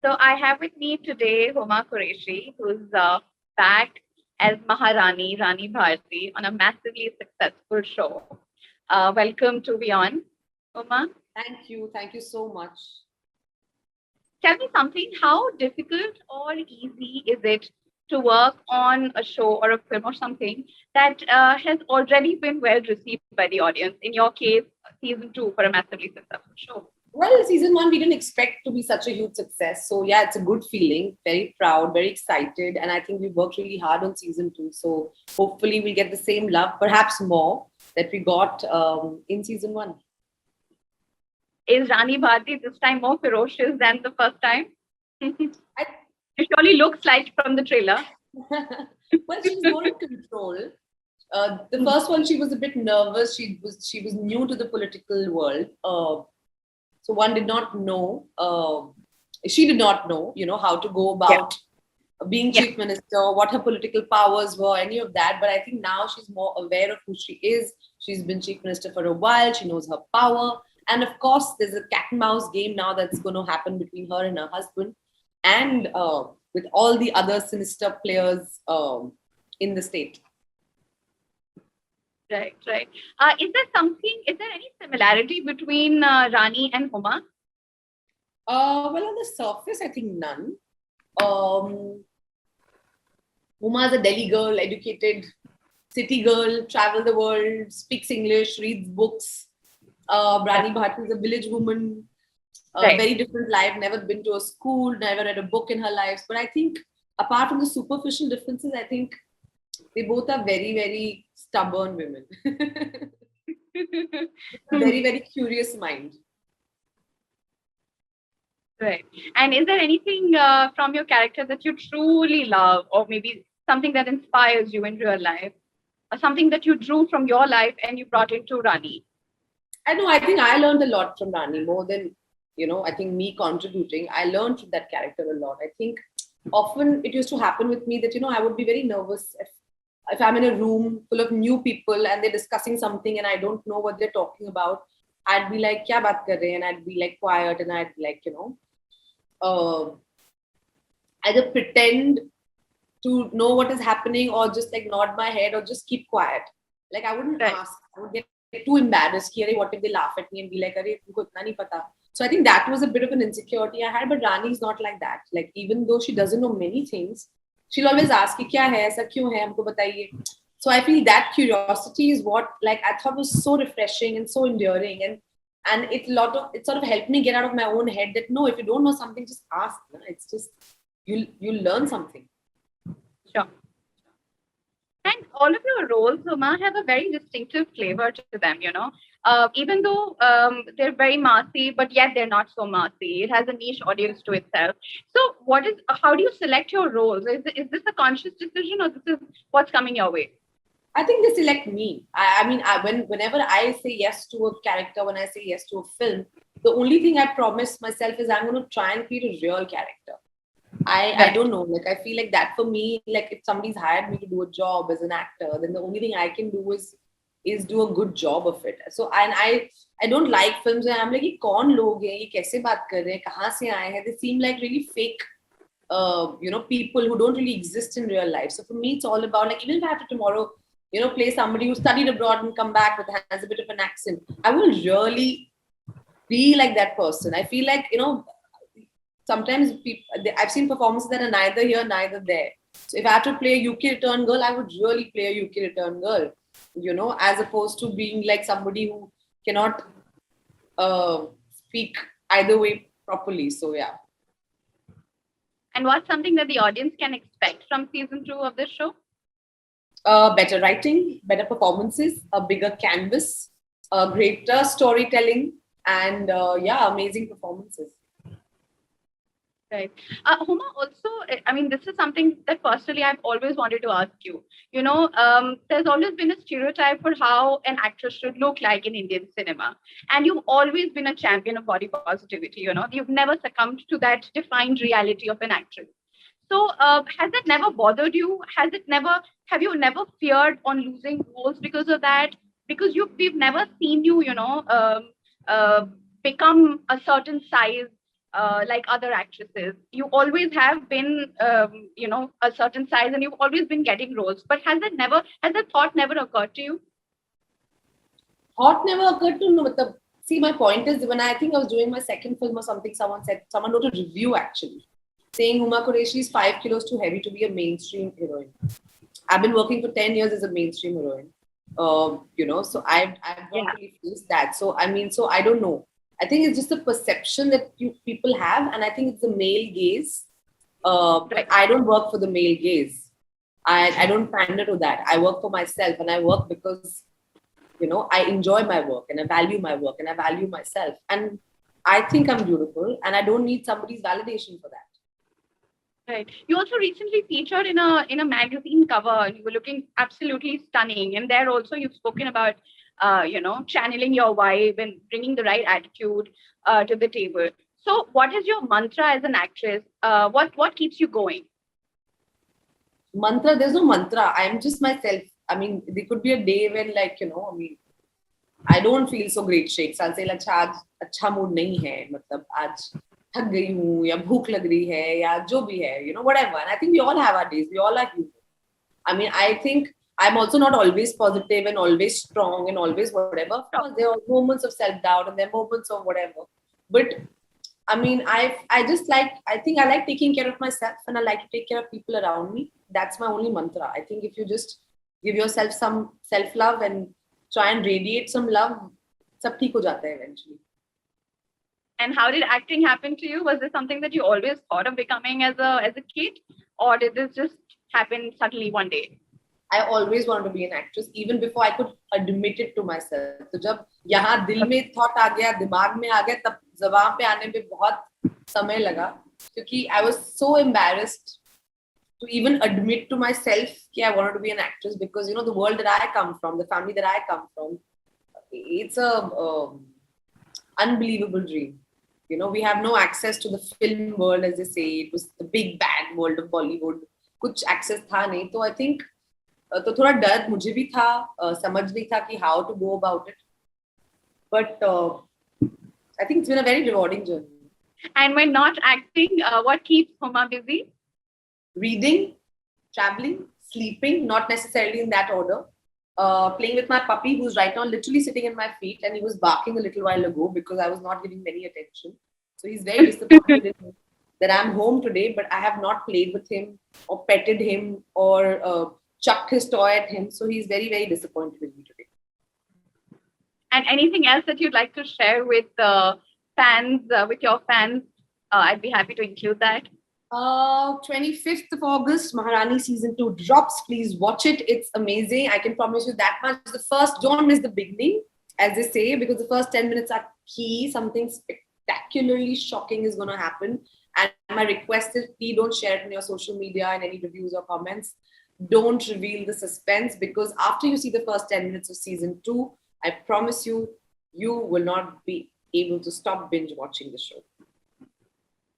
So I have with me today Huma Qureshi, who's back as Maharani, Rani Bharti, on a massively successful show. Welcome to WION, Huma. Thank you. Thank you so much. Tell me something, how difficult or easy is it to work on a show or a film or something that has already been well received by the audience? In your case, season 2 for a massively successful show. Well, season 1, we didn't expect to be such a huge success. So, yeah, it's a good feeling. Very proud, very excited. And I think we worked really hard on season 2. So, hopefully, we'll get the same love, perhaps more, that we got in season 1. Is Rani Bharti this time more ferocious than the first time? It surely looks like from the trailer. Well, she's more in control. The first one, she was a bit nervous. She was new to the political world. So one did not know. She did not know, how to go about being chief minister, what her political powers were, any of that. But I think now she's more aware of who she is. She's been chief minister for a while. She knows her power. And of course, there's a cat and mouse game now that's going to happen between her and her husband, and with all the other sinister players in the state. Right. Is there any similarity between Rani and Huma? Well, on the surface, I think none. Huma is a Delhi girl, educated city girl, travel the world, speaks English, reads books. Rani Bharti is a village woman, very different life, never been to a school, never read a book in her life. But I think apart from the superficial differences, I think they both are very, very stubborn women. Very, very curious mind. Right. And is there anything from your character that you truly love, or maybe something that inspires you in real life, or something that you drew from your life and you brought into Rani? I think I learned a lot from Rani, more than, I think me contributing. I learned from that character a lot. I think often it used to happen with me that, I would be very nervous if I'm in a room full of new people and they're discussing something and I don't know what they're talking about. I'd be like, kya baat kar rahe? And I'd be like quiet, and I'd like, either pretend to know what is happening or just like nod my head or just keep quiet. Like I wouldn't ask. I would get too embarrassed. What if they laugh at me and be like, "Arey, tumko itna nahi pata." So I think that was a bit of an insecurity I had. But Rani is not like that. Like even though she doesn't know many things, she'll always ask, "Kya hai? Aisa kyun hai? Humko bataiye." So I feel that curiosity is what like I thought was so refreshing and so endearing, and it sort of helped me get out of my own head that no, if you don't know something, just ask. It's just you'll learn something. Sure. And all of your roles, Huma, have a very distinctive flavor to them, even though they're very massy, but yet they're not so massy. It has a niche audience to itself. So how do you select your roles? Is this a conscious decision, or this is what's coming your way? I think they select me. Whenever I say yes to a character, when I say yes to a film, the only thing I promise myself is I'm going to try and create a real character. I don't know. Like, I feel like that for me, like if somebody's hired me to do a job as an actor, then the only thing I can do is do a good job of it. So, and I don't like films where I'm like, ye kaun log hain? Ye kaise baat kar rahe hain? Kahan se aaye hain? They seem like really fake, people who don't really exist in real life. So for me, it's all about like, even if I have to tomorrow, play somebody who studied abroad and come back but has a bit of an accent, I will really be like that person. I feel like, sometimes I've seen performances that are neither here, neither there. So if I have to play a UK return girl, I would really play a UK return girl, as opposed to being like somebody who cannot speak either way properly. So, yeah. And what's something that the audience can expect from season 2 of this show? Better writing, better performances, a bigger canvas, greater storytelling, and amazing performances. Right. Huma, also, I mean, this is something that personally I've always wanted to ask you. There's always been a stereotype for how an actress should look like in Indian cinema. And you've always been a champion of body positivity, You've never succumbed to that defined reality of an actress. So has that never bothered you? Have you never feared on losing roles because of that? Because we've never seen you, become a certain size like other actresses. You always have been, a certain size, and you've always been getting roles. But has that thought never occurred to you? Thought never occurred to me. See, my point is, when I think I was doing my second film or something, someone wrote a review actually saying Huma Qureshi is 5 kilos too heavy to be a mainstream heroine. I've been working for 10 years as a mainstream heroine. So I've got Yeah. to face that. So I don't know. I think it's just a perception that people have, and I think it's the male gaze. But Right. I don't work for the male gaze. I don't pander to that. I work for myself, and I work because I enjoy my work, and I value my work, and I value myself, and I think I'm beautiful, and I don't need somebody's validation for that. Right. You also recently featured in a magazine cover, and you were looking absolutely stunning. And there also you've spoken about, channeling your vibe and bringing the right attitude to the table. So, what is your mantra as an actress? What keeps you going? Mantra, there's no mantra. I'm just myself. I mean, there could be a day when, I don't feel so great shakes. I'll say, अच्छा आज अच्छा mood नहीं है, मतलब आज थक गई हूँ या भूख लग रही है या जो भी है, whatever. And I think we all have our days. We all are human. I mean, I think I'm also not always positive and always strong and always whatever. Of course, there are moments of self doubt and there are moments of whatever. But I mean, I think I like taking care of myself and I like to take care of people around me. That's my only mantra. I think if you just give yourself some self love and try and radiate some love, सब ठीक हो जाता है eventually. And how did acting happen to you? Was this something that you always thought of becoming as a kid, or did this just happen suddenly one day? I always wanted to be an actress, even before I could admit it to myself. तो जब यहाँ दिल में thought आ गया, दिमाग में आ गया, तब ज़बान पे आने में बहुत समय लगा, क्योंकि I was so embarrassed to even admit to myself that I wanted to be an actress, because the world that I come from, the family that I come from, it's a unbelievable dream. We have no access to the film world, as they say. It was the big bad world of Bollywood. कुछ access था नहीं, तो I think तो थोड़ा डर मुझे भी था, समझ नहीं था कि how to go about it. But I think it's been a very rewarding journey. And when not acting, what keeps Huma busy? Reading, traveling, sleeping, not necessarily in that order. Playing with my puppy, who's right now literally sitting at my feet, and he was barking a little while ago because I was not giving many attention. So he's very disappointed in me that I'm home today, but I have not played with him or petted him or chucked his toy at him. So he's very, very disappointed with me today. And anything else that you'd like to share with fans, with your fans? I'd be happy to include that. 25th of August, Maharani season 2 drops. Please watch it. It's amazing. I can promise you that much. Don't miss the beginning, as they say, because the first 10 minutes are key. Something spectacularly shocking is going to happen. And my request is, please don't share it on your social media and any reviews or comments. Don't reveal the suspense, because after you see the first 10 minutes of season 2, I promise you, you will not be able to stop binge watching the show.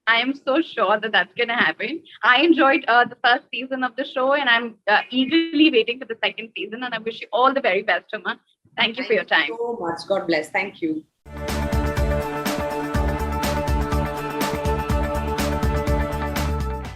I am so sure that that's going to happen. I enjoyed the first season of the show, and I'm eagerly waiting for the second season. And I wish you all the very best, Huma. Thank you for your time. Thank you so much. God bless. Thank you.